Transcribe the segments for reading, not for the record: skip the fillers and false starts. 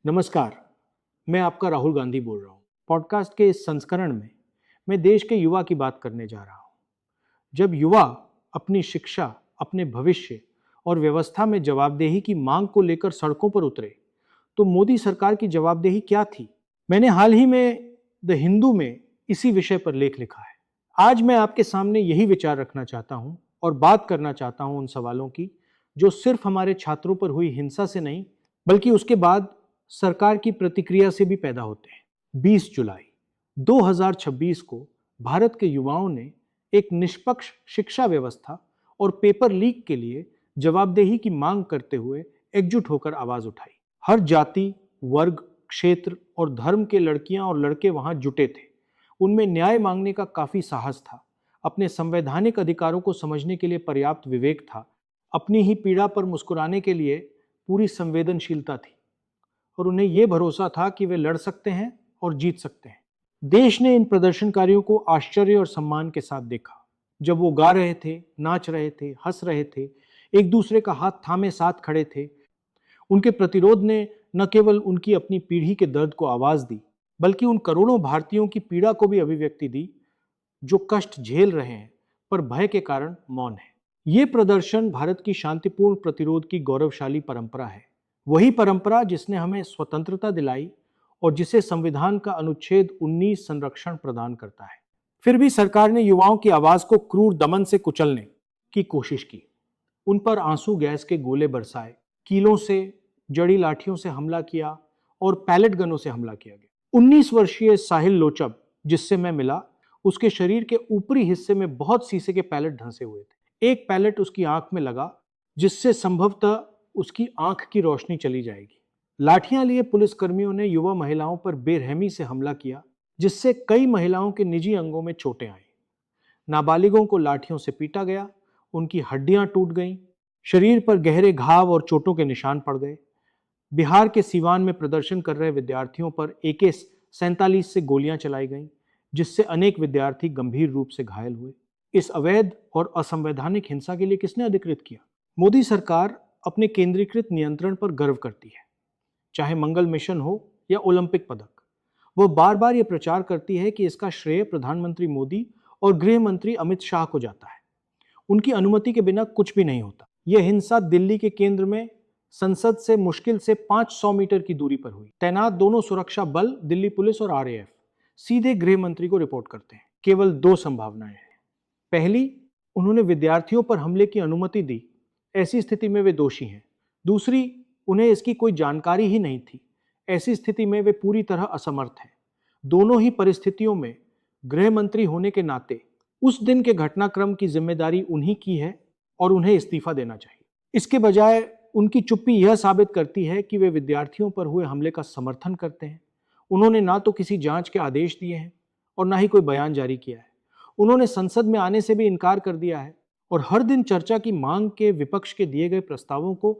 नमस्कार, मैं आपका राहुल गांधी बोल रहा हूँ। पॉडकास्ट के इस संस्करण में मैं देश के युवा की बात करने जा रहा हूँ। जब युवा अपनी शिक्षा, अपने भविष्य और व्यवस्था में जवाबदेही की मांग को लेकर सड़कों पर उतरे, तो मोदी सरकार की जवाबदेही क्या थी? मैंने हाल ही में द हिंदू में इसी विषय पर लेख लिखा है। आज मैं आपके सामने यही विचार रखना चाहता हूँ और बात करना चाहता हूँ उन सवालों की जो सिर्फ हमारे छात्रों पर हुई हिंसा से नहीं, बल्कि उसके बाद सरकार की प्रतिक्रिया से भी पैदा होते हैं। 20 जुलाई 2026 को भारत के युवाओं ने एक निष्पक्ष शिक्षा व्यवस्था और पेपर लीक के लिए जवाबदेही की मांग करते हुए एकजुट होकर आवाज उठाई। हर जाति, वर्ग, क्षेत्र और धर्म के लड़कियां और लड़के वहां जुटे थे। उनमें न्याय मांगने का काफी साहस था, अपने संवैधानिक अधिकारों को समझने के लिए पर्याप्त विवेक था, अपनी ही पीड़ा पर मुस्कुराने के लिए पूरी संवेदनशीलता थी और उन्हें यह भरोसा था कि वे लड़ सकते हैं और जीत सकते हैं। देश ने इन प्रदर्शनकारियों को आश्चर्य और सम्मान के साथ देखा। जब वो गा रहे थे, नाच रहे थे, हंस रहे थे, एक दूसरे का हाथ थामे साथ खड़े थे, उनके प्रतिरोध ने न केवल उनकी अपनी पीढ़ी के दर्द को आवाज दी, बल्कि उन करोड़ों भारतीयों की पीड़ा को भी अभिव्यक्ति दी जो कष्ट झेल रहे हैं पर भय के कारण मौन है। ये प्रदर्शन भारत की शांतिपूर्ण प्रतिरोध की गौरवशाली परंपरा है। वही परंपरा जिसने हमें स्वतंत्रता दिलाई और जिसे संविधान का अनुच्छेद 19 संरक्षण प्रदान करता है। फिर भी सरकार ने युवाओं की आवाज को क्रूर दमन से कुचलने की कोशिश की। उन पर आंसू गैस के गोले बरसाए, कीलों से, जड़ी लाठियों से हमला किया और पैलेट गनों से हमला किया गया। 19 वर्षीय साहिल लोचब, जिससे मैं मिला, उसके शरीर के ऊपरी हिस्से में बहुत शीशे के पैलेट धंसे हुए थे। एक पैलेट उसकी आंख में लगा, जिससे संभवतः उसकी आंख की रोशनी चली जाएगी। लाठियां लिए पुलिसकर्मियों ने युवा महिलाओं पर बेरहमी से हमला किया, जिससे कई महिलाओं के निजी अंगों में चोटें आईं। नाबालिगों को लाठियों से पीटा गया, उनकी हड्डियां टूट गईं, शरीर पर गहरे घाव और चोटों के निशान पड़ गए। बिहार के सीवान में प्रदर्शन कर रहे विद्यार्थियों पर AK-47 से गोलियां चलाई गईं, जिससे अनेक विद्यार्थी गंभीर रूप से घायल हुए। इस अवैध और असंवैधानिक हिंसा के लिए किसने अधिकृत किया? मोदी सरकार अपने केंद्रीकृत नियंत्रण पर गर्व करती है। चाहे मंगल मिशन हो या ओलंपिक पदक, वो बार बार ये प्रचार करती है कि इसका श्रेय प्रधानमंत्री मोदी और गृह मंत्री अमित शाह को जाता है। उनकी अनुमति के बिना कुछ भी नहीं होता। यह हिंसा दिल्ली के केंद्र में संसद से मुश्किल से 500 मीटर की दूरी पर हुई। तैनात दोनों सुरक्षा बल, दिल्ली पुलिस और RAF, सीधे गृह मंत्री को रिपोर्ट करते हैं। केवल 2 संभावनाएं हैं। पहली, उन्होंने विद्यार्थियों पर हमले की अनुमति दी, ऐसी स्थिति में वे दोषी हैं। दूसरी, उन्हें इसकी कोई जानकारी ही नहीं थी, ऐसी स्थिति में वे पूरी तरह असमर्थ हैं। दोनों ही परिस्थितियों में गृह मंत्री होने के नाते उस दिन के घटनाक्रम की जिम्मेदारी उन्हीं की है और उन्हें इस्तीफा देना चाहिए। इसके बजाय उनकी चुप्पी यह साबित करती है कि वे विद्यार्थियों पर हुए हमले का समर्थन करते हैं। उन्होंने ना तो किसी जांच के आदेश दिए हैं और ना ही कोई बयान जारी किया है। उन्होंने संसद में आने से भी इनकार कर दिया है और हर दिन चर्चा की मांग के विपक्ष के दिए गए प्रस्तावों को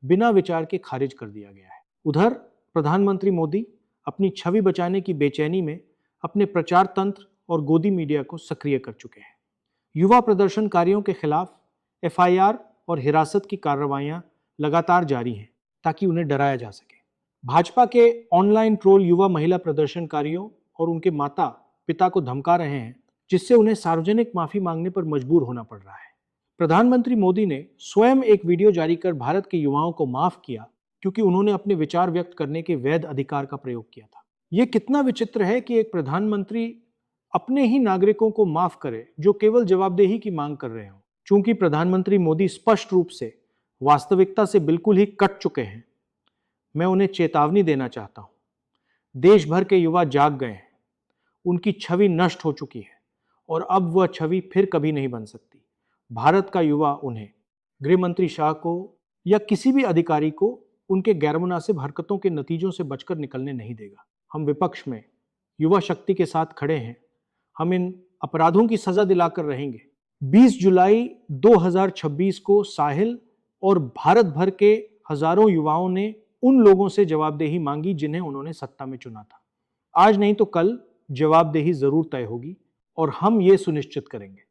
बिना विचार के खारिज कर दिया गया है। उधर प्रधानमंत्री मोदी अपनी छवि बचाने की बेचैनी में अपने प्रचार तंत्र और गोदी मीडिया को सक्रिय कर चुके हैं। युवा प्रदर्शनकारियों के खिलाफ FIR और हिरासत की कार्रवाइयां लगातार जारी हैं ताकि उन्हें डराया जा सके। भाजपा के ऑनलाइन ट्रोल युवा महिला प्रदर्शनकारियों और उनके माता पिता को धमका रहे हैं, जिससे उन्हें सार्वजनिक माफी मांगने पर मजबूर होना पड़ रहा है। प्रधानमंत्री मोदी ने स्वयं एक वीडियो जारी कर भारत के युवाओं को माफ किया क्योंकि उन्होंने अपने विचार व्यक्त करने के वैध अधिकार का प्रयोग किया था। यह कितना विचित्र है कि एक प्रधानमंत्री अपने ही नागरिकों को माफ करे जो केवल जवाबदेही की मांग कर रहे हों। चूंकि प्रधानमंत्री मोदी स्पष्ट रूप से वास्तविकता से बिल्कुल ही कट चुके हैं, मैं उन्हें चेतावनी देना चाहता हूं। देश भर के युवा जाग गए हैं, उनकी छवि नष्ट हो चुकी है और अब वह छवि फिर कभी नहीं बन सकती। भारत का युवा उन्हें, गृह मंत्री शाह को या किसी भी अधिकारी को उनके गैरमुनासिब हरकतों के नतीजों से बचकर निकलने नहीं देगा। हम विपक्ष में युवा शक्ति के साथ खड़े हैं। हम इन अपराधों की सजा दिलाकर रहेंगे। 20 जुलाई 2026 को साहिल और भारत भर के हजारों युवाओं ने उन लोगों से जवाबदेही मांगी जिन्हें उन्होंने सत्ता में चुना था। आज नहीं तो कल जवाबदेही जरूर तय होगी और हम ये सुनिश्चित करेंगे।